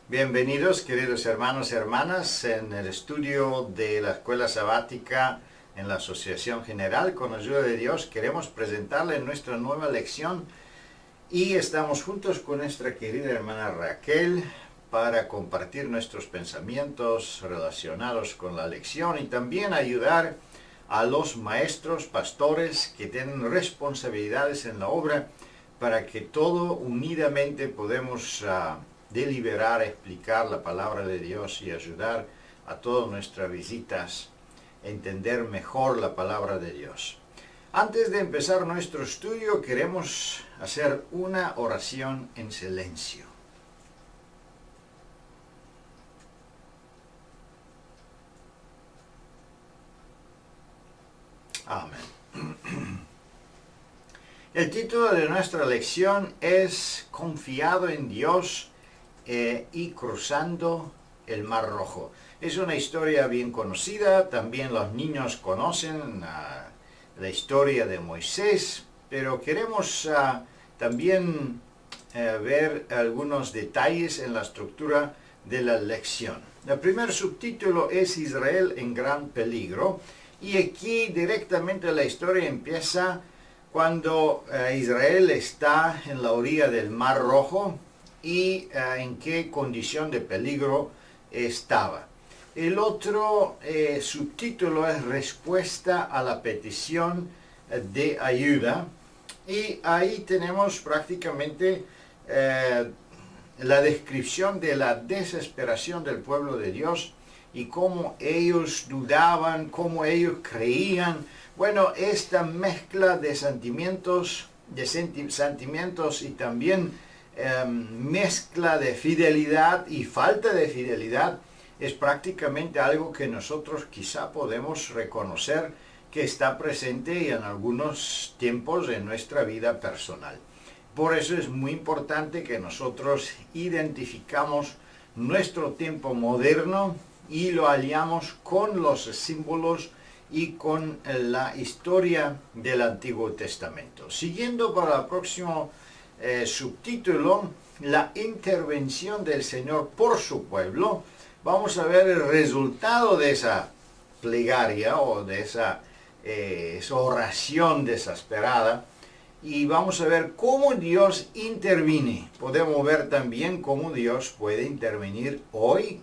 Bienvenidos, queridos hermanos y hermanas, en el estudio de la Escuela Sabática en la Asociación General. Con la ayuda de Dios queremos presentarles nuestra nueva lección y estamos juntos con nuestra querida hermana Raquel para compartir nuestros pensamientos relacionados con la lección y también ayudar a los maestros, pastores que tienen responsabilidades en la obra para que todo unidamente podemos deliberar, explicar la palabra de Dios y ayudar a todas nuestras visitas a entender mejor la palabra de Dios. Antes de empezar nuestro estudio, queremos hacer una oración en silencio. Amén. El título de nuestra lección es Confiado en Dios y cruzando el Mar Rojo. Es una historia bien conocida, también los niños conocen la historia de Moisés, pero queremos también ver algunos detalles en la estructura de la lección. El primer subtítulo es Israel en gran peligro, y aquí directamente la historia empieza cuando Israel está en la orilla del Mar Rojo y en qué condición de peligro estaba. El otro subtítulo es Respuesta a la petición de ayuda, y ahí tenemos prácticamente la descripción de la desesperación del pueblo de Dios y cómo ellos dudaban, cómo ellos creían. Bueno, esta mezcla de sentimientos y también mezcla de fidelidad y falta de fidelidad es prácticamente algo que nosotros quizá podemos reconocer que está presente en algunos tiempos en nuestra vida personal. Por eso es muy importante que nosotros identificamos nuestro tiempo moderno y lo aliamos con los símbolos y con la historia del Antiguo Testamento. Siguiendo para el próximo subtítulo, la intervención del Señor por su pueblo, vamos a ver el resultado de esa plegaria o de esa oración desesperada, y vamos a ver cómo Dios interviene. Podemos ver también cómo Dios puede intervenir hoy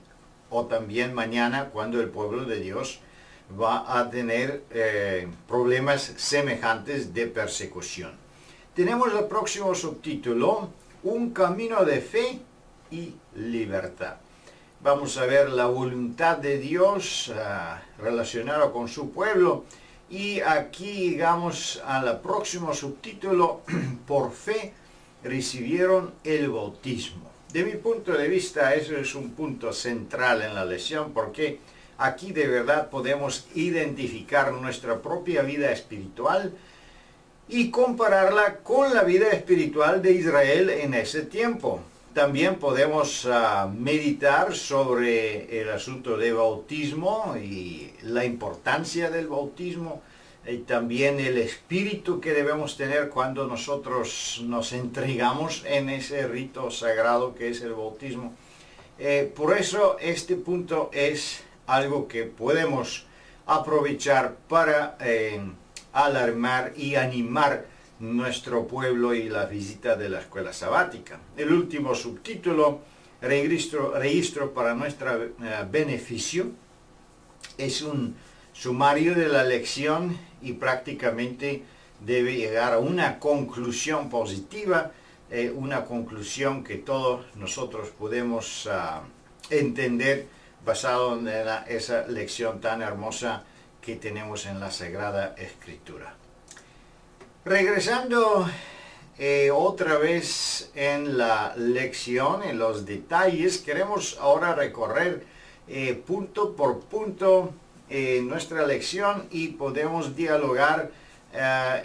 o también mañana cuando el pueblo de Dios va a tener problemas semejantes de persecución. Tenemos el próximo subtítulo, Un camino de fe y libertad. Vamos a ver la voluntad de Dios relacionada con su pueblo, y aquí llegamos al próximo subtítulo, Por fe recibieron el bautismo. De mi punto de vista, eso es un punto central en la lección, porque aquí de verdad podemos identificar nuestra propia vida espiritual y compararla con la vida espiritual de Israel en ese tiempo. También podemos meditar sobre el asunto del bautismo y la importancia del bautismo, y también el espíritu que debemos tener cuando nosotros nos entregamos en ese rito sagrado que es el bautismo. Por eso este punto es algo que podemos aprovechar para alarmar y animar nuestro pueblo y la visita de la escuela sabática. El último subtítulo, registro para nuestro beneficio, es un sumario de la lección y prácticamente debe llegar a una conclusión positiva, una conclusión que todos nosotros podemos entender basado en esa lección tan hermosa que tenemos en la Sagrada Escritura. Regresando otra vez en la lección, en los detalles, queremos ahora recorrer punto por punto nuestra lección y podemos dialogar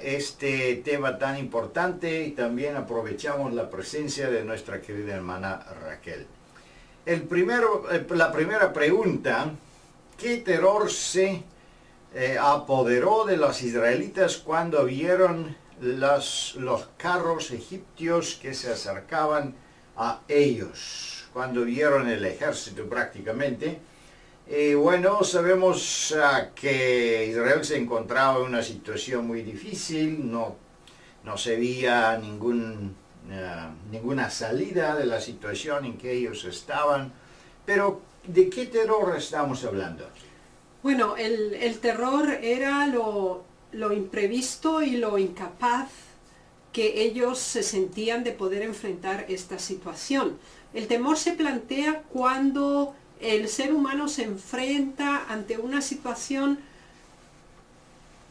este tema tan importante, y también aprovechamos la presencia de nuestra querida hermana Raquel. La primera pregunta, ¿qué terror se apoderó de los israelitas cuando vieron los carros egipcios que se acercaban a ellos? cuando vieron el ejército prácticamente. Y bueno, sabemos que Israel se encontraba en una situación muy difícil, no se veía ninguna salida de la situación en que ellos estaban. Pero, ¿de qué terror estamos hablando aquí? Bueno, el terror era lo imprevisto y lo incapaz que ellos se sentían de poder enfrentar esta situación. El temor se plantea cuando el ser humano se enfrenta ante una situación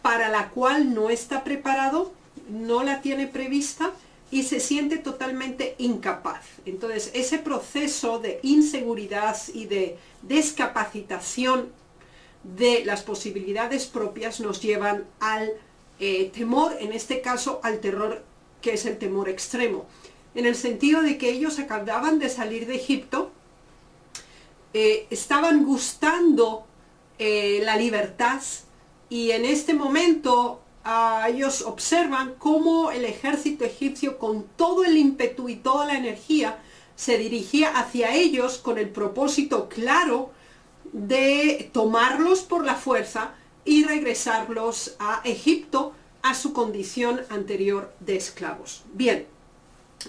para la cual no está preparado, no la tiene prevista y se siente totalmente incapaz. Entonces, ese proceso de inseguridad y de descapacitación de las posibilidades propias nos llevan al temor, en este caso al terror, que es el temor extremo, en el sentido de que ellos acababan de salir de Egipto, estaban gustando la libertad, y en este momento ellos observan cómo el ejército egipcio, con todo el ímpetu y toda la energía, se dirigía hacia ellos con el propósito claro de tomarlos por la fuerza y regresarlos a Egipto, a su condición anterior de esclavos. Bien,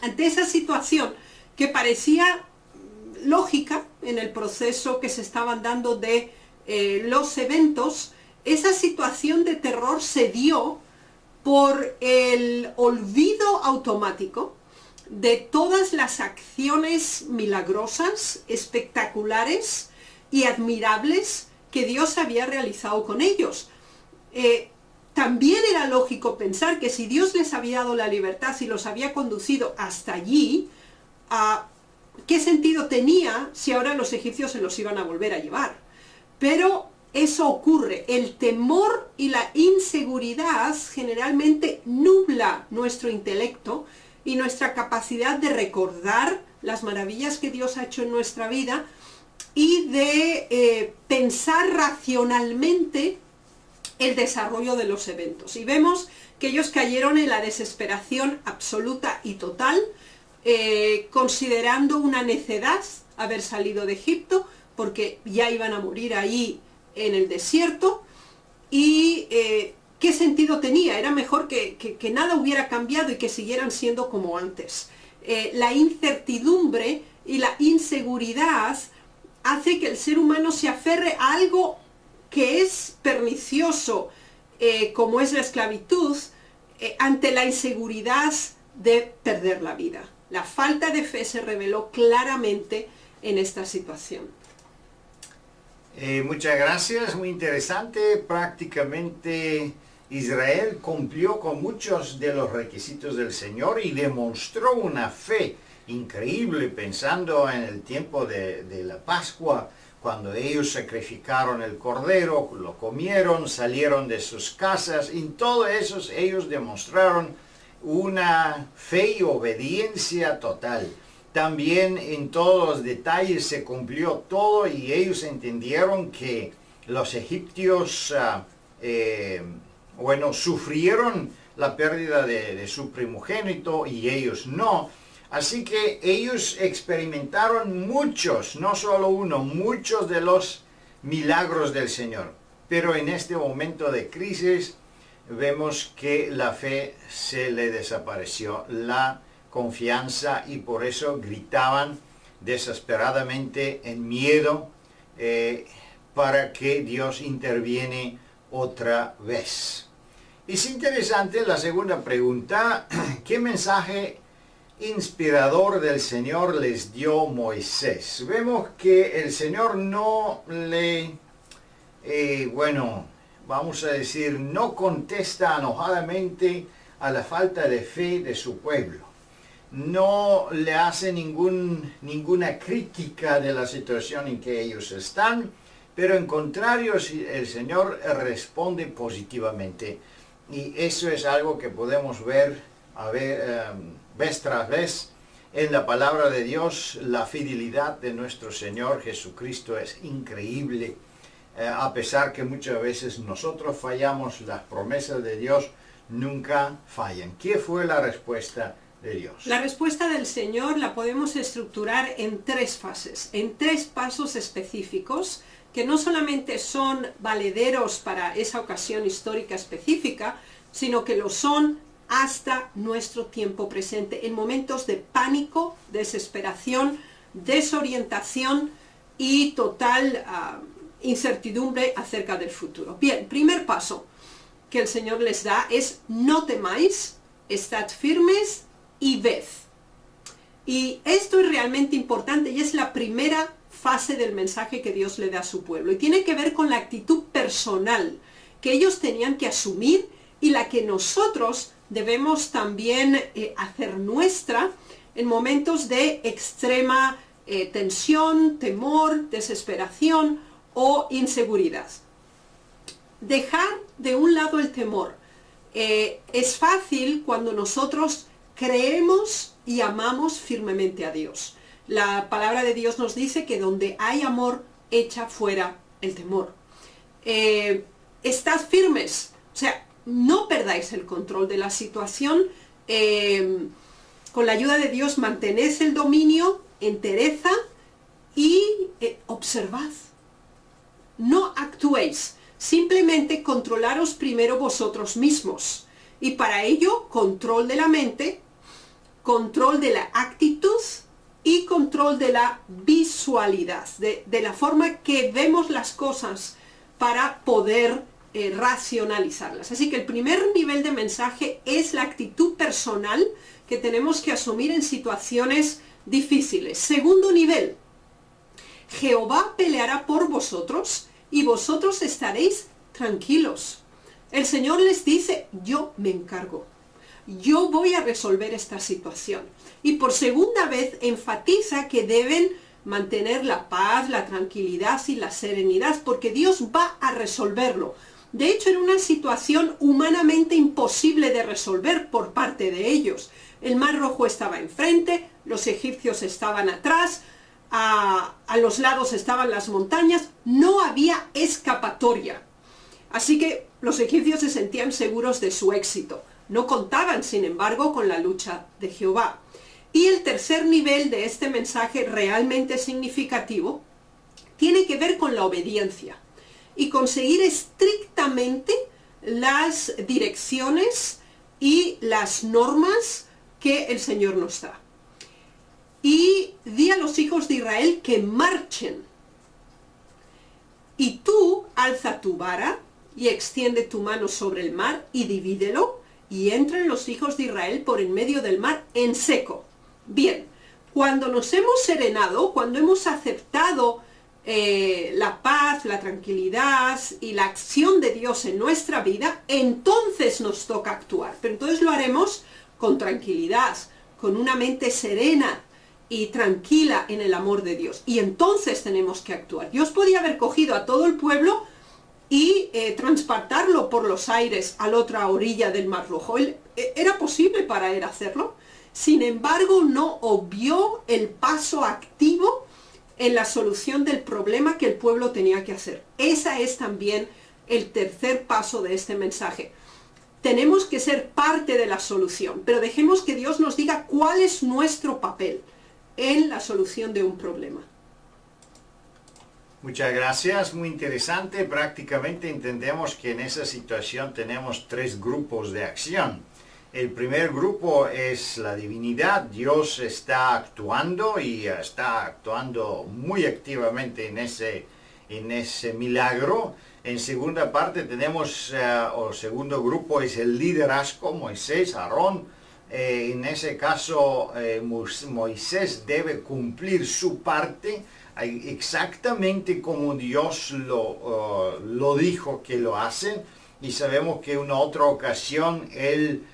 ante esa situación que parecía lógica en el proceso que se estaban dando de los eventos, esa situación de terror se dio por el olvido automático de todas las acciones milagrosas, espectaculares y admirables que Dios había realizado con ellos. También era lógico pensar que si Dios les había dado la libertad y los había conducido hasta allí, ¿qué sentido tenía si ahora los egipcios se los iban a volver a llevar? Pero eso ocurre. El temor y la inseguridad generalmente nubla nuestro intelecto y nuestra capacidad de recordar las maravillas que Dios ha hecho en nuestra vida y de pensar racionalmente el desarrollo de los eventos. Y vemos que ellos cayeron en la desesperación absoluta y total, considerando una necedad haber salido de Egipto, porque ya iban a morir ahí en el desierto. Y ¿qué sentido tenía? Era mejor que nada hubiera cambiado y que siguieran siendo como antes. La incertidumbre y la inseguridad hace que el ser humano se aferre a algo que es pernicioso, como es la esclavitud, ante la inseguridad de perder la vida. La falta de fe se reveló claramente en esta situación. Muchas gracias, muy interesante. Prácticamente Israel cumplió con muchos de los requisitos del Señor y demostró una fe increíble, pensando en el tiempo de la Pascua, cuando ellos sacrificaron el cordero, lo comieron, salieron de sus casas. En todo eso ellos demostraron una fe y obediencia total. También en todos los detalles se cumplió todo y ellos entendieron que los egipcios sufrieron la pérdida de su primogénito y ellos no. Así que ellos experimentaron muchos, no solo uno, muchos de los milagros del Señor. Pero en este momento de crisis vemos que la fe se le desapareció, la confianza, y por eso gritaban desesperadamente en miedo para que Dios interviene otra vez. Es interesante la segunda pregunta: ¿qué mensaje inspirador del Señor les dio Moisés? Vemos que el Señor no le, vamos a decir, no contesta enojadamente a la falta de fe de su pueblo. No le hace ninguna crítica de la situación en que ellos están, pero en contrario, el Señor responde positivamente. Y eso es algo que podemos ver vez tras vez en la palabra de Dios. La fidelidad de nuestro Señor Jesucristo es increíble. A pesar que muchas veces nosotros fallamos, las promesas de Dios nunca fallan. ¿Qué fue la respuesta de Dios. La respuesta del Señor la podemos estructurar en 3 fases, en 3 pasos específicos que no solamente son valederos para esa ocasión histórica específica, sino que lo son hasta nuestro tiempo presente, en momentos de pánico, desesperación, desorientación y total incertidumbre acerca del futuro. Bien, primer paso que el Señor les da es: no temáis, estad firmes y ved. Y esto es realmente importante y es la primera fase del mensaje que Dios le da a su pueblo. Y tiene que ver con la actitud personal que ellos tenían que asumir y la que nosotros debemos también hacer nuestra en momentos de extrema tensión, temor, desesperación o inseguridad. Dejar de un lado el temor. Es fácil cuando nosotros creemos y amamos firmemente a Dios. La palabra de Dios nos dice que donde hay amor, echa fuera el temor. Estad firmes, o sea, no perdáis el control de la situación. Con la ayuda de Dios mantened el dominio, entereza y observad. No actuéis, simplemente controlaros primero vosotros mismos. Y para ello, control de la mente, control de la actitud y control de la visualidad, de la forma que vemos las cosas para poder racionalizarlas. Así que el primer nivel de mensaje es la actitud personal que tenemos que asumir en situaciones difíciles. Segundo nivel, Jehová peleará por vosotros y vosotros estaréis tranquilos. El Señor les dice: yo me encargo. Yo voy a resolver esta situación. Y por segunda vez enfatiza que deben mantener la paz, la tranquilidad y la serenidad, porque Dios va a resolverlo. De hecho, era una situación humanamente imposible de resolver por parte de ellos. El Mar Rojo estaba enfrente, los egipcios estaban atrás, a los lados estaban las montañas, no había escapatoria. Así que los egipcios se sentían seguros de su éxito. No contaban, sin embargo, con la lucha de Jehová. Y el tercer nivel de este mensaje realmente significativo tiene que ver con la obediencia y con seguir estrictamente las direcciones y las normas que el Señor nos da. Y di a los hijos de Israel que marchen. Y tú alza tu vara y extiende tu mano sobre el mar y divídelo, y entren los hijos de Israel por en medio del mar en seco. Bien, cuando nos hemos serenado, cuando hemos aceptado la paz, la tranquilidad y la acción de Dios en nuestra vida, entonces nos toca actuar. Pero entonces lo haremos con tranquilidad, con una mente serena y tranquila en el amor de Dios. Y entonces tenemos que actuar. Dios podía haber cogido a todo el pueblo y transportarlo por los aires a la otra orilla del Mar Rojo. Era posible para él hacerlo. Sin embargo, no obvió el paso activo en la solución del problema que el pueblo tenía que hacer. Ese es también el tercer paso de este mensaje. Tenemos que ser parte de la solución, pero dejemos que Dios nos diga cuál es nuestro papel en la solución de un problema. Muchas gracias, muy interesante. Prácticamente entendemos que en esa situación tenemos 3 grupos de acción. El primer grupo es la divinidad. Dios está actuando y está actuando muy activamente en ese milagro. En segunda parte tenemos, o segundo grupo es el liderazgo, Moisés, Aarón. En ese caso Moisés debe cumplir su parte exactamente como Dios lo dijo que lo hace, y sabemos que en una otra ocasión él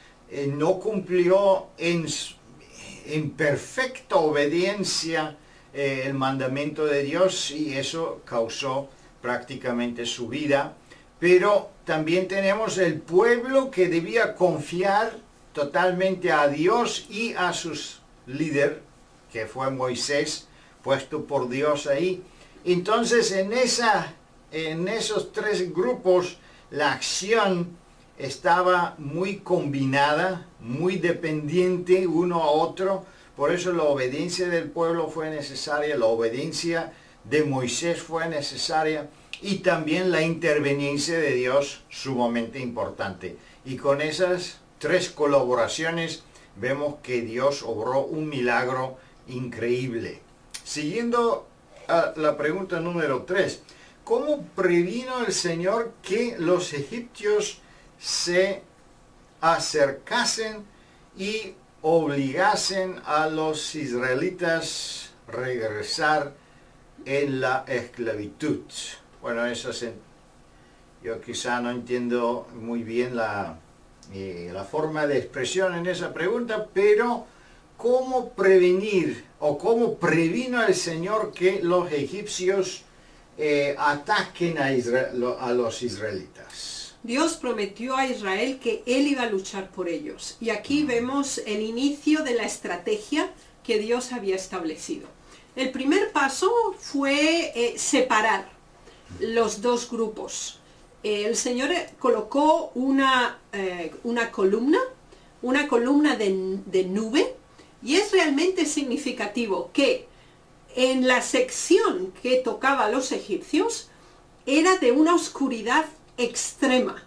no cumplió en perfecta obediencia el mandamiento de Dios, y eso causó prácticamente su vida. Pero también tenemos el pueblo que debía confiar totalmente a Dios y a sus líder, que fue Moisés, puesto por Dios ahí. Entonces en esos 3 grupos la acción estaba muy combinada, muy dependiente uno a otro. Por eso la obediencia del pueblo fue necesaria, la obediencia de Moisés fue necesaria y también la interveniencia de Dios sumamente importante. Y con esas tres colaboraciones vemos que Dios obró un milagro increíble. Siguiendo a la pregunta número 3, ¿cómo previno el Señor que los egipcios se acercasen y obligasen a los israelitas a regresar en la esclavitud? Bueno, yo quizá no entiendo muy bien la forma de expresión en esa pregunta, pero ¿cómo prevenir o cómo previno el Señor que los egipcios ataquen a los israelitas? Dios prometió a Israel que Él iba a luchar por ellos. Y aquí vemos el inicio de la estrategia que Dios había establecido. El primer paso fue separar los dos grupos. El Señor colocó una columna de nube, y es realmente significativo que en la sección que tocaba a los egipcios era de una oscuridad extrema,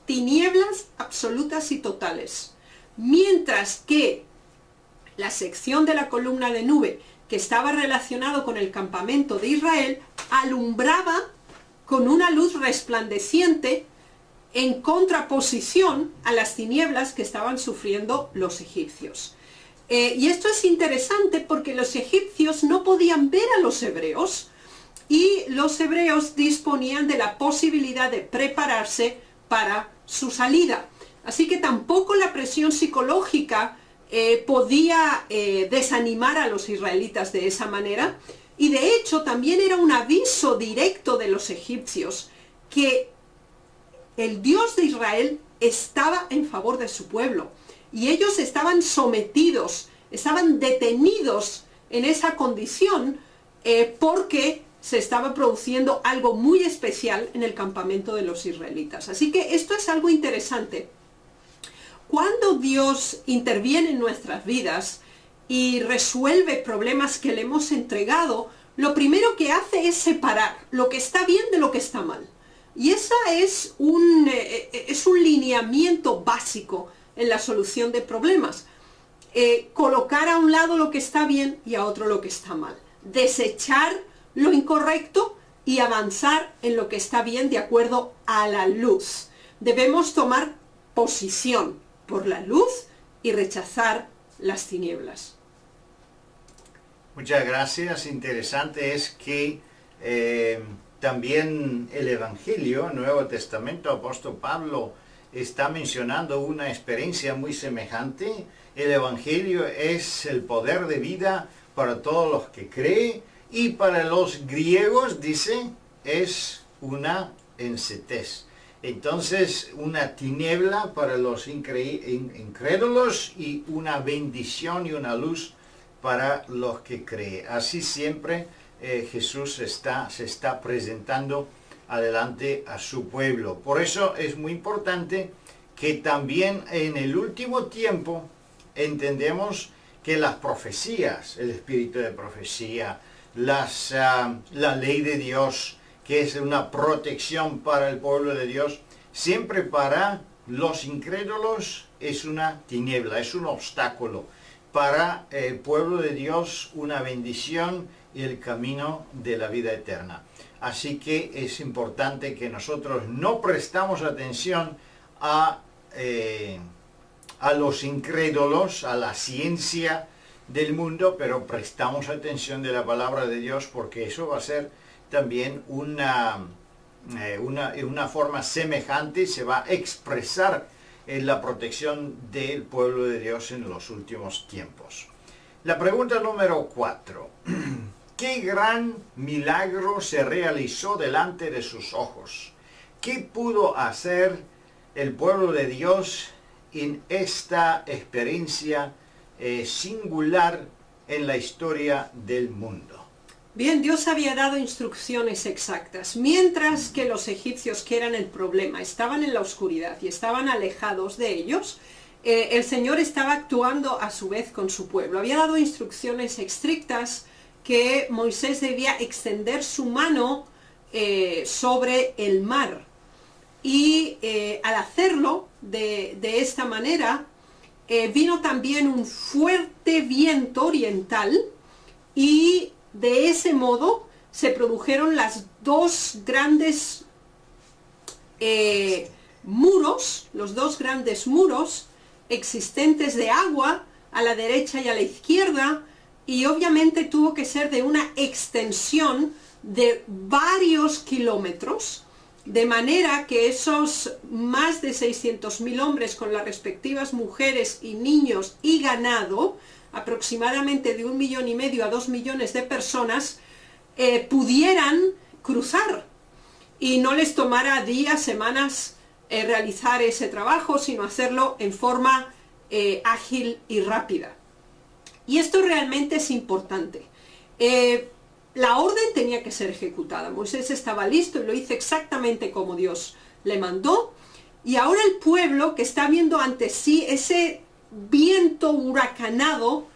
tinieblas absolutas y totales, mientras que la sección de la columna de nube que estaba relacionado con el campamento de Israel alumbraba con una luz resplandeciente en contraposición a las tinieblas que estaban sufriendo los egipcios. Y esto es interesante porque los egipcios no podían ver a los hebreos, y los hebreos disponían de la posibilidad de prepararse para su salida. Así que tampoco la presión psicológica podía desanimar a los israelitas de esa manera. Y de hecho también era un aviso directo de los egipcios que el Dios de Israel estaba en favor de su pueblo. Y ellos estaban sometidos, estaban detenidos en esa condición porque se estaba produciendo algo muy especial en el campamento de los israelitas. Así que esto es algo interesante. Cuando Dios interviene en nuestras vidas y resuelve problemas que le hemos entregado, lo primero que hace es separar lo que está bien de lo que está mal. Y esa es un lineamiento básico en la solución de problemas. Colocar a un lado lo que está bien y a otro lo que está mal. Desechar lo incorrecto y avanzar en lo que está bien de acuerdo a la luz. Debemos tomar posición por la luz y rechazar las tinieblas. Muchas gracias. Interesante es que también el Evangelio, Nuevo Testamento, apóstol Pablo está mencionando una experiencia muy semejante. El Evangelio es el poder de vida para todos los que creen, y para los griegos, dice, es una ensetez. Entonces, una tiniebla para los incrédulos y una bendición y una luz para los que creen. Así siempre Jesús se está presentando adelante a su pueblo. Por eso es muy importante que también en el último tiempo entendemos que las profecías, el espíritu de profecía, la ley de Dios, que es una protección para el pueblo de Dios, siempre para los incrédulos es una tiniebla, es un obstáculo. Para el pueblo de Dios, una bendición y el camino de la vida eterna. Así que es importante que nosotros no prestamos atención a los incrédulos, a la ciencia del mundo, pero prestamos atención de la palabra de Dios, porque eso va a ser también una forma semejante, se va a expresar en la protección del pueblo de Dios en los últimos tiempos. La pregunta número 4. ¿Qué gran milagro se realizó delante de sus ojos? ¿Qué pudo hacer el pueblo de Dios en esta experiencia singular en la historia del mundo? Bien, Dios había dado instrucciones exactas, mientras que los egipcios, que eran el problema, estaban en la oscuridad y estaban alejados de ellos. El Señor estaba actuando a su vez con su pueblo. Había dado instrucciones estrictas que Moisés debía extender su mano sobre el mar. Y al hacerlo de esta manera, vino también un fuerte viento oriental y de ese modo se produjeron las dos grandes los dos grandes muros existentes de agua a la derecha y a la izquierda, y obviamente tuvo que ser de una extensión de varios kilómetros, de manera que esos más de 600.000 hombres con las respectivas mujeres y niños y ganado, aproximadamente de 1,5 millones a 2 millones de personas, pudieran cruzar y no les tomara días, semanas realizar ese trabajo, sino hacerlo en forma ágil y rápida. Y esto realmente es importante. La orden tenía que ser ejecutada. Moisés estaba listo y lo hizo exactamente como Dios le mandó. Y ahora el pueblo, que está viendo ante sí ese viento huracanado,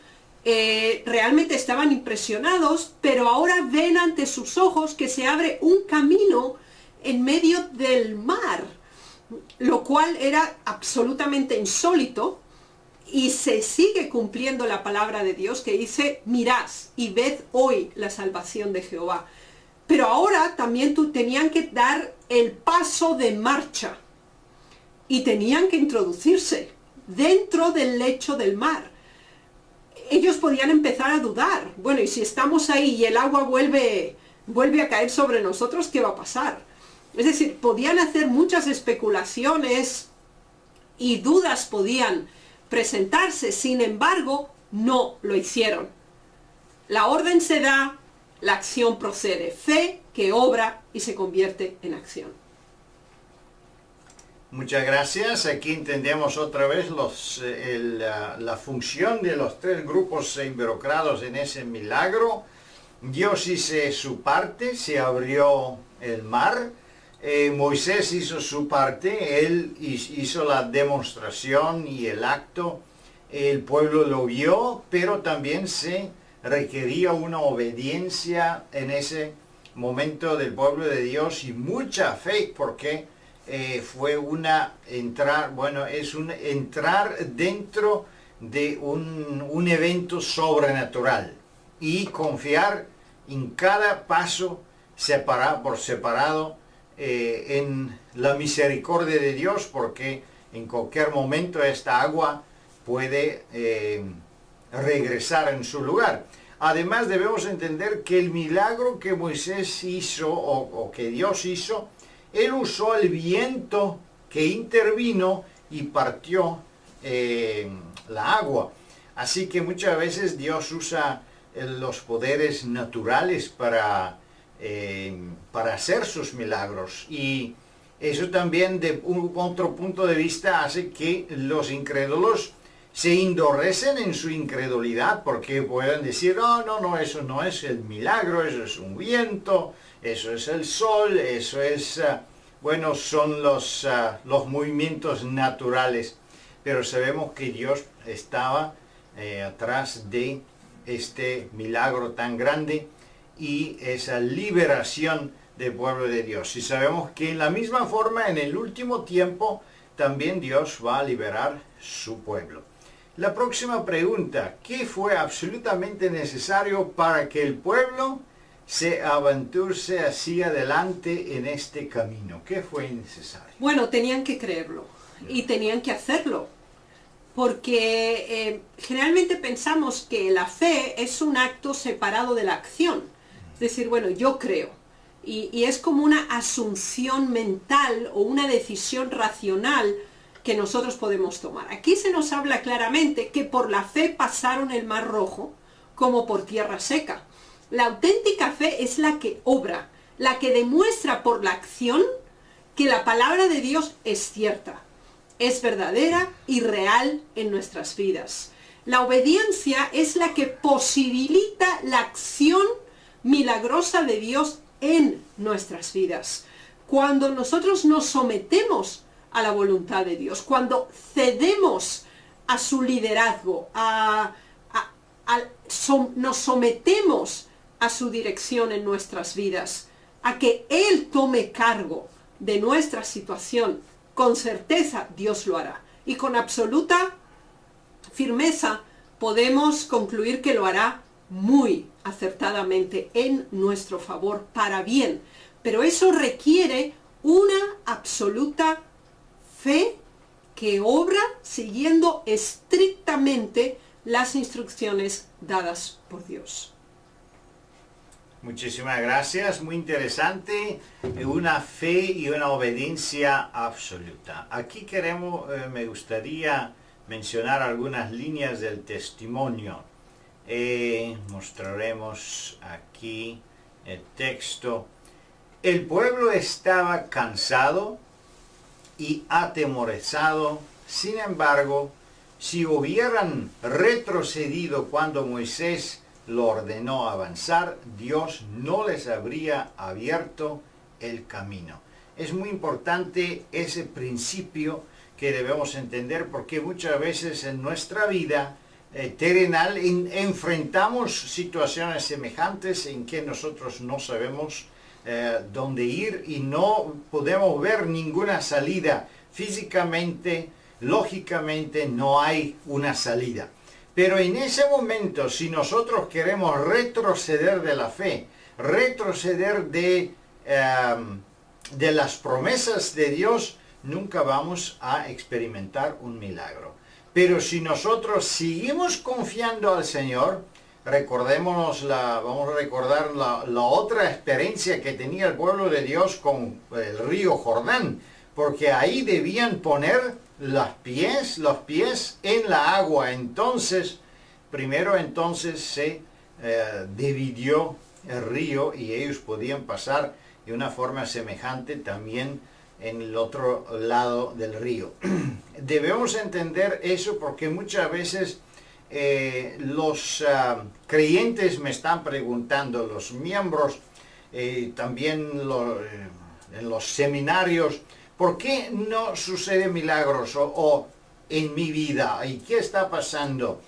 realmente estaban impresionados, pero ahora ven ante sus ojos que se abre un camino en medio del mar, lo cual era absolutamente insólito. Y se sigue cumpliendo la palabra de Dios que dice, mirad y ved hoy la salvación de Jehová. Pero ahora también tenían que dar el paso de marcha y tenían que introducirse dentro del lecho del mar. Ellos podían empezar a dudar. Bueno, y si estamos ahí y el agua vuelve a caer sobre nosotros, ¿qué va a pasar? Es decir, podían hacer muchas especulaciones y dudas podían presentarse. Sin embargo, no lo hicieron. La orden se da, la acción procede. Fe que obra y se convierte en acción. Muchas gracias. Aquí entendemos otra vez la función de los tres grupos involucrados en ese milagro. Dios hizo su parte, se abrió el mar. Moisés hizo su parte, él hizo la demostración y el acto. El pueblo lo vio, pero también se requería una obediencia en ese momento del pueblo de Dios y mucha fe, porque fue es un entrar dentro de un evento sobrenatural y confiar en cada paso por separado en la misericordia de Dios, porque en cualquier momento esta agua puede regresar en su lugar. Además debemos entender que el milagro que Moisés hizo o que Dios hizo, él usó el viento que intervino y partió la agua. Así que muchas veces Dios usa los poderes naturales para hacer sus milagros, y eso también de otro punto de vista hace que los incrédulos se endurecen en su incredulidad, porque pueden decir, no, eso no es el milagro, eso es un viento, eso es el sol, eso es, son los movimientos naturales. Pero sabemos que Dios estaba atrás de este milagro tan grande y esa liberación del pueblo de Dios. Y sabemos que en la misma forma, en el último tiempo, también Dios va a liberar su pueblo. La próxima pregunta: ¿qué fue absolutamente necesario para que el pueblo se aventurase hacia adelante en este camino? ¿Qué fue necesario? Bueno, tenían que creerlo y tenían que hacerlo. Porque generalmente pensamos que la fe es un acto separado de la acción. Es decir, bueno, yo creo. Y es como una asunción mental o una decisión racional que nosotros podemos tomar. Aquí se nos habla claramente que por la fe pasaron el Mar Rojo como por tierra seca. La auténtica fe es la que obra, la que demuestra por la acción que la palabra de Dios es cierta, es verdadera y real en nuestras vidas. La obediencia es la que posibilita la acción milagrosa de Dios en nuestras vidas. Cuando nosotros nos sometemos a la voluntad de Dios, cuando cedemos a su liderazgo, nos sometemos a su dirección en nuestras vidas, a que Él tome cargo de nuestra situación, con certeza Dios lo hará. Y con absoluta firmeza podemos concluir que lo hará muy acertadamente en nuestro favor, para bien. Pero eso requiere una absoluta fe que obra siguiendo estrictamente las instrucciones dadas por Dios. Muchísimas gracias, muy interesante, una fe y una obediencia absoluta. Aquí me gustaría mencionar algunas líneas del testimonio. Mostraremos aquí el texto. El pueblo estaba cansado y atemorizado. Sin embargo, si hubieran retrocedido cuando Moisés lo ordenó avanzar, Dios no les habría abierto el camino. Es muy importante ese principio que debemos entender, porque muchas veces en nuestra vida terrenal enfrentamos situaciones semejantes en que nosotros no sabemos dónde ir y no podemos ver ninguna salida. Físicamente, lógicamente no hay una salida. Pero en ese momento, si nosotros queremos retroceder de la fe, retroceder de las promesas de Dios, nunca vamos a experimentar un milagro. Pero si nosotros seguimos confiando al Señor, vamos a recordar la otra experiencia que tenía el pueblo de Dios con el río Jordán, porque ahí debían poner los pies en la agua. Primero se dividió el río y ellos podían pasar de una forma semejante también en el otro lado del río. Debemos entender eso, porque muchas veces los creyentes me están preguntando, los miembros, también en los seminarios, ¿por qué no sucede milagros o en mi vida? ¿Y qué está pasando?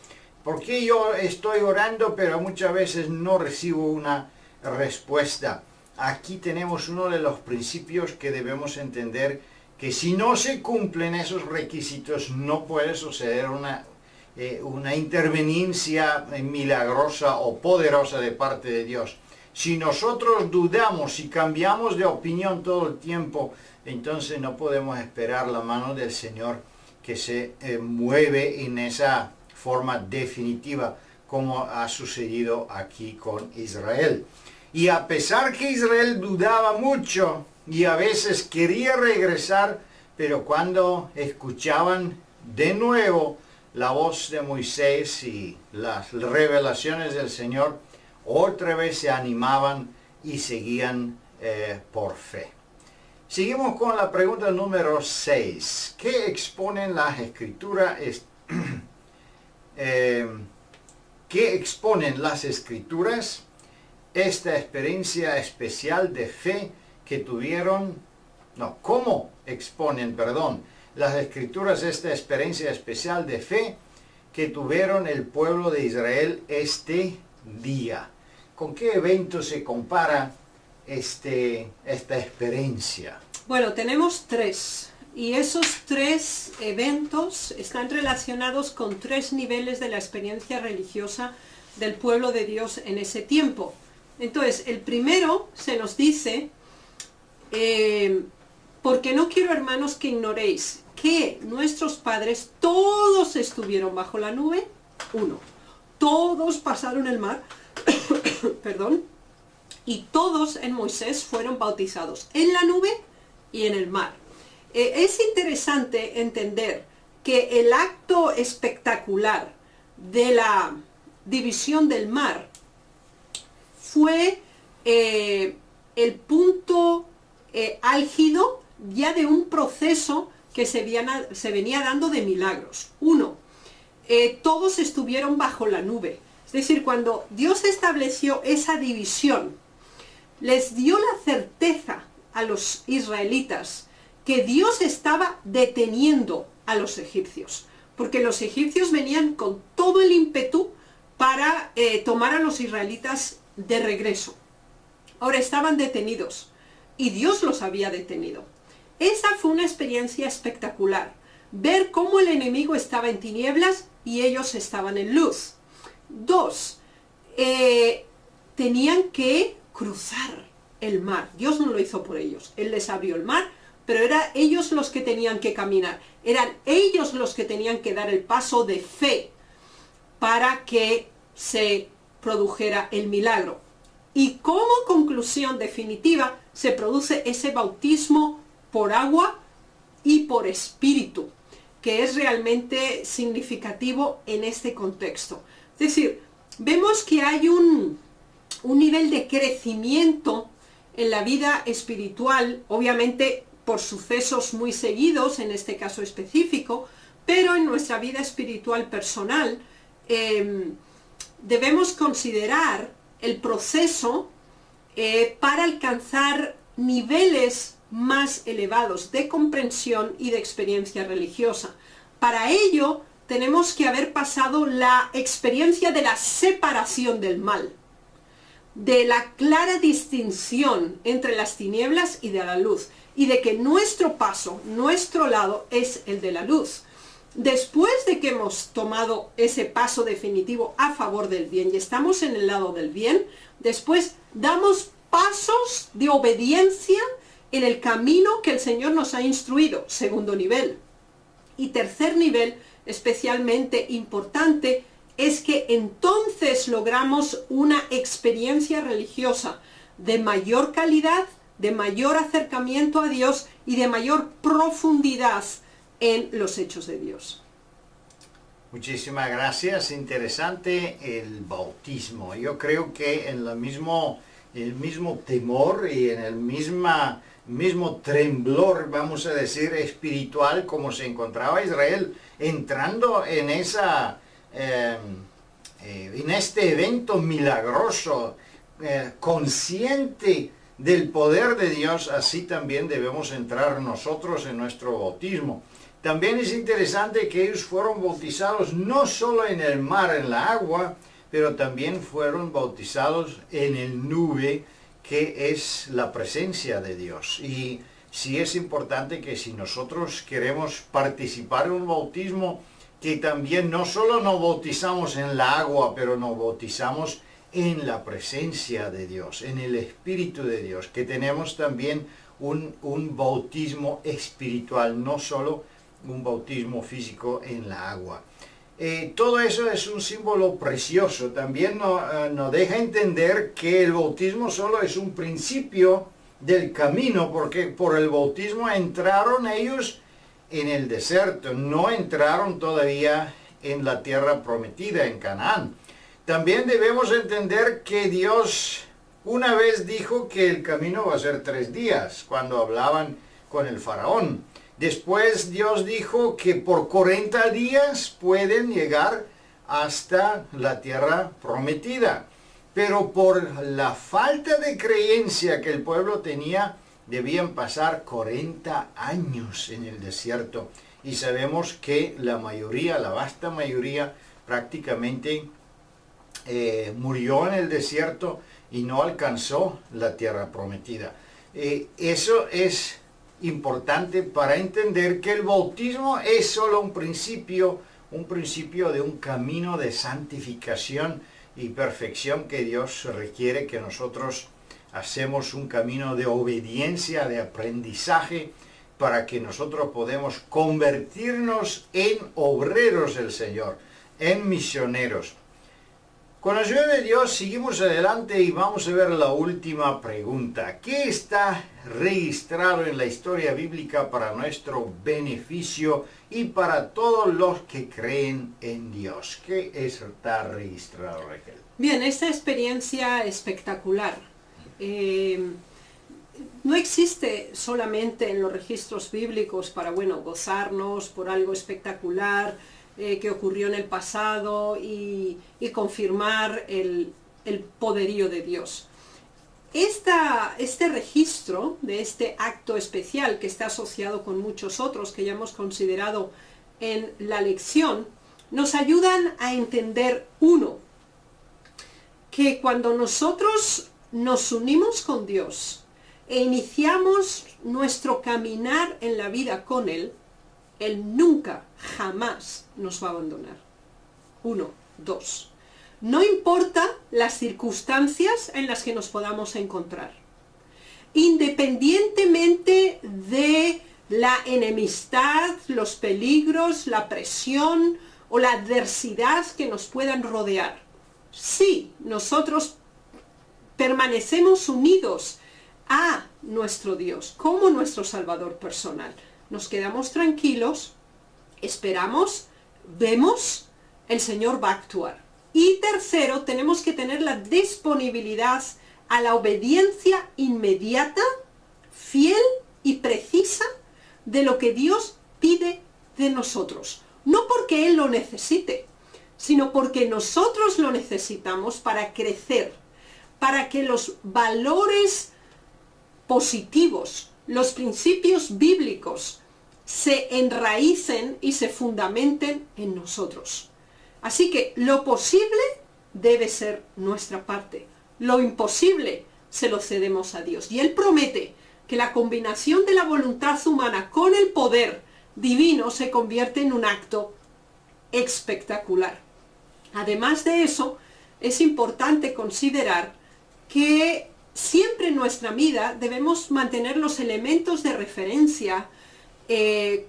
¿Por qué yo estoy orando pero muchas veces no recibo una respuesta? Aquí tenemos uno de los principios que debemos entender, que si no se cumplen esos requisitos no puede suceder una interveniencia milagrosa o poderosa de parte de Dios. Si nosotros dudamos y cambiamos de opinión todo el tiempo, entonces no podemos esperar la mano del Señor que se mueve en esa forma definitiva, como ha sucedido aquí con Israel. Y a pesar que Israel dudaba mucho y a veces quería regresar, pero cuando escuchaban de nuevo la voz de Moisés y las revelaciones del Señor, otra vez se animaban y seguían por fe. Seguimos con la pregunta número 6. ¿Qué exponen las escrituras? ¿Qué exponen las escrituras? Esta experiencia especial de fe que tuvieron, ¿cómo exponen, las escrituras esta experiencia especial de fe que tuvieron el pueblo de Israel este día? ¿Con qué evento se compara esta experiencia? Bueno, tenemos 3. Y esos 3 eventos están relacionados con 3 niveles de la experiencia religiosa del pueblo de Dios en ese tiempo. Entonces, el primero se nos dice, porque no quiero, hermanos, que ignoréis que nuestros padres todos estuvieron bajo la nube. 1. Todos pasaron el mar, y todos en Moisés fueron bautizados en la nube y en el mar. Es interesante entender que el acto espectacular de la división del mar fue el punto álgido ya de un proceso que se venía dando de milagros. 1. Todos estuvieron bajo la nube. Es decir, cuando Dios estableció esa división, les dio la certeza a los israelitas que Dios estaba deteniendo a los egipcios, porque los egipcios venían con todo el ímpetu para tomar a los israelitas de regreso. Ahora estaban detenidos y Dios los había detenido. Esa fue una experiencia espectacular, ver cómo el enemigo estaba en tinieblas y ellos estaban en luz. 2, tenían que cruzar el mar. Dios no lo hizo por ellos, Él les abrió el mar, pero eran ellos los que tenían que caminar, eran ellos los que tenían que dar el paso de fe para que se produjera el milagro. Y como conclusión definitiva se produce ese bautismo por agua y por espíritu, que es realmente significativo en este contexto. Es decir, vemos que hay un nivel de crecimiento en la vida espiritual, obviamente por sucesos muy seguidos, en este caso específico, pero en nuestra vida espiritual personal debemos considerar el proceso para alcanzar niveles más elevados de comprensión y de experiencia religiosa. Para ello tenemos que haber pasado la experiencia de la separación del mal, de la clara distinción entre las tinieblas y de la luz, y de que nuestro paso, nuestro lado es el de la luz. Después de que hemos tomado ese paso definitivo a favor del bien y estamos en el lado del bien, después damos pasos de obediencia en el camino que el Señor nos ha instruido, segundo nivel. Y tercer nivel, especialmente importante, es que entonces logramos una experiencia religiosa de mayor calidad, de mayor acercamiento a Dios y de mayor profundidad en los hechos de Dios. Muchísimas gracias. Interesante el bautismo. Yo creo que en el mismo temor y en el mismo temblor, vamos a decir, espiritual, como se encontraba Israel entrando en este evento milagroso, consciente del poder de Dios, así también debemos entrar nosotros en nuestro bautismo. También es interesante que ellos fueron bautizados no solo en el mar, en la agua, pero también fueron bautizados en el nube, que es la presencia de Dios. Y sí es importante que si nosotros queremos participar en un bautismo, que también no solo nos bautizamos en la agua, pero nos bautizamos en la presencia de Dios, en el Espíritu de Dios, que tenemos también un bautismo espiritual, no solo un bautismo físico en la agua. Todo eso es un símbolo precioso. También nos deja entender que el bautismo solo es un principio del camino, porque por el bautismo entraron ellos en el desierto, no entraron todavía en la tierra prometida, en Canaán. También debemos entender que Dios una vez dijo que el camino va a ser 3 días, cuando hablaban con el faraón. Después Dios dijo que por 40 días pueden llegar hasta la tierra prometida. Pero por la falta de creencia que el pueblo tenía, debían pasar 40 años en el desierto. Y sabemos que la vasta mayoría, prácticamente murió en el desierto y no alcanzó la tierra prometida. Eso es importante para entender que el bautismo es solo un principio de un camino de santificación y perfección que Dios requiere que nosotros hacemos, un camino de obediencia, de aprendizaje, para que nosotros podamos convertirnos en obreros del Señor, en misioneros. Con la ayuda de Dios seguimos adelante y vamos a ver la última pregunta. ¿Qué está registrado en la historia bíblica para nuestro beneficio y para todos los que creen en Dios? ¿Qué está registrado, Raquel? Bien, esta experiencia espectacular no existe solamente en los registros bíblicos para, gozarnos por algo espectacular, que ocurrió en el pasado y confirmar el poderío de Dios. Este registro de este acto especial que está asociado con muchos otros que ya hemos considerado en la lección, nos ayudan a entender, uno, que cuando nosotros nos unimos con Dios e iniciamos nuestro caminar en la vida con Él, Él nunca, jamás nos va a abandonar. Uno. Dos. No importa las circunstancias en las que nos podamos encontrar. Independientemente de la enemistad, los peligros, la presión o la adversidad que nos puedan rodear. Si nosotros permanecemos unidos a nuestro Dios como nuestro Salvador personal, nos quedamos tranquilos, esperamos, vemos, el Señor va a actuar. Y tercero, tenemos que tener la disponibilidad a la obediencia inmediata, fiel y precisa de lo que Dios pide de nosotros. No porque Él lo necesite, sino porque nosotros lo necesitamos para crecer, para que los valores positivos, los principios bíblicos, se enraícen y se fundamenten en nosotros. Así que lo posible debe ser nuestra parte. Lo imposible se lo cedemos a Dios. Y Él promete que la combinación de la voluntad humana con el poder divino se convierte en un acto espectacular. Además de eso, es importante considerar que siempre en nuestra vida debemos mantener los elementos de referencia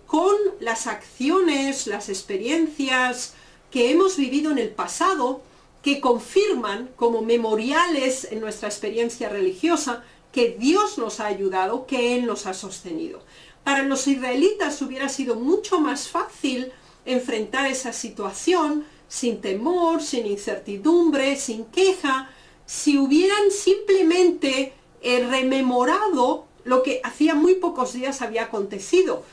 con las acciones, las experiencias que hemos vivido en el pasado, que confirman como memoriales en nuestra experiencia religiosa que Dios nos ha ayudado, que Él nos ha sostenido. Para los israelitas hubiera sido mucho más fácil enfrentar esa situación sin temor, sin incertidumbre, sin queja, si hubieran simplemente rememorado lo que hacía muy pocos días había acontecido.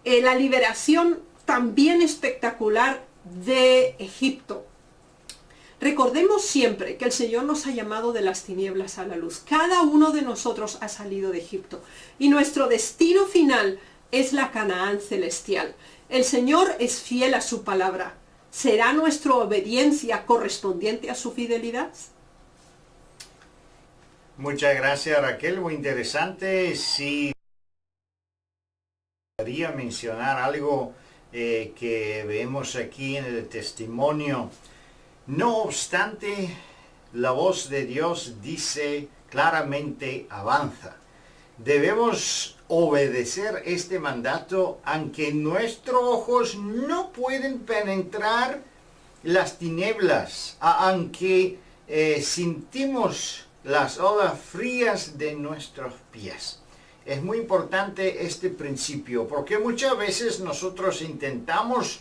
La liberación también espectacular de Egipto. Recordemos siempre que el Señor nos ha llamado de las tinieblas a la luz. Cada uno de nosotros ha salido de Egipto y nuestro destino final es la Canaán celestial. El Señor es fiel a su palabra. ¿Será nuestra obediencia correspondiente a su fidelidad? Muchas gracias, Raquel, muy interesante. Sí, quería mencionar algo que vemos aquí en el testimonio. No obstante, la voz de Dios dice claramente, avanza. Debemos obedecer este mandato, aunque nuestros ojos no pueden penetrar las tinieblas, aunque sentimos las olas frías de nuestros pies. Es muy importante este principio, porque muchas veces nosotros intentamos,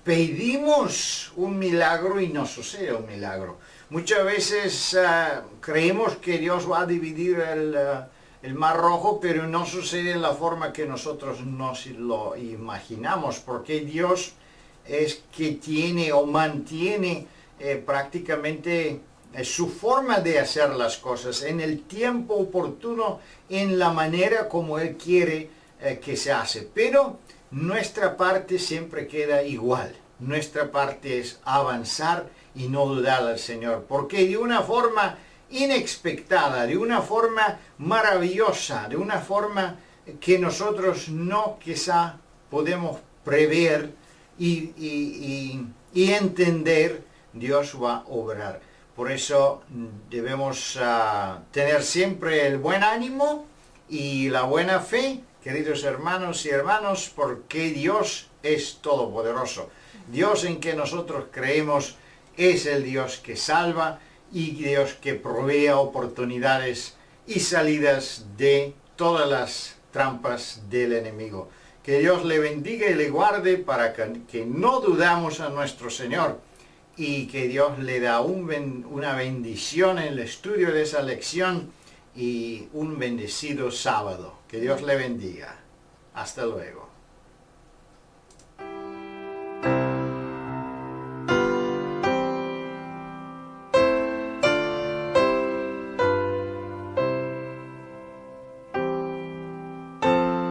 pedimos un milagro y no sucede un milagro. Muchas veces creemos que Dios va a dividir el Mar Rojo, pero no sucede en la forma que nosotros nos lo imaginamos, porque Dios es que tiene o mantiene prácticamente su forma de hacer las cosas en el tiempo oportuno, en la manera como Él quiere que se hace. Pero nuestra parte siempre queda igual. Nuestra parte es avanzar y no dudar al Señor, porque de una forma inexpectada, de una forma maravillosa, de una forma que nosotros no quizá podemos prever y entender, Dios va a obrar. Por eso debemos tener siempre el buen ánimo y la buena fe, queridos hermanos y hermanas, porque Dios es todopoderoso. Dios en que nosotros creemos es el Dios que salva y Dios que provee oportunidades y salidas de todas las trampas del enemigo. Que Dios le bendiga y le guarde para que no dudamos a nuestro Señor, y que Dios le da una bendición en el estudio de esa lección y un bendecido sábado. Que Dios le bendiga. Hasta luego.